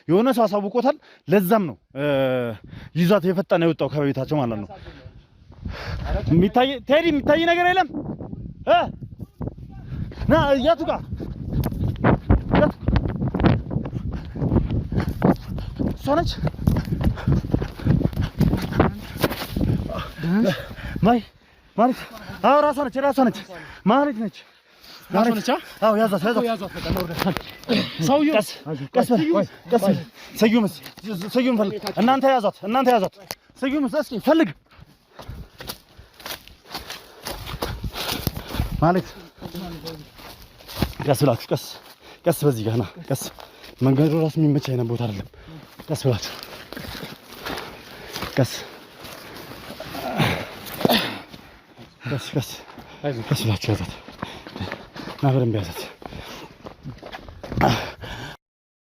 የሆነ ሰው አሳውቆታል። ለዛም ነው ይዟት የፈጠነ የወጣው ከቤታቸው ማለት ነው። የሚታይ ነገር የለም። ና የቱ ጋር እሷ ነች ማለት አዎ ራሷ ነች ማለት ነች። አዎ ያዛት ሰውዬው ቀስ ሰውዬውን ፈልግ። እናንተ ያዛት ሰውዬውን እስኪ ፈልግ ማለት ቀስ ብላችሁ ቀስ በዚህ ጋር ና ቀስ መንገዱ ራሱ የሚመች አይነት ቦታ አይደለም። ቀስ ብላችሁ ቀስ ብላችሁ ያዛት ና በደንብ ያዛት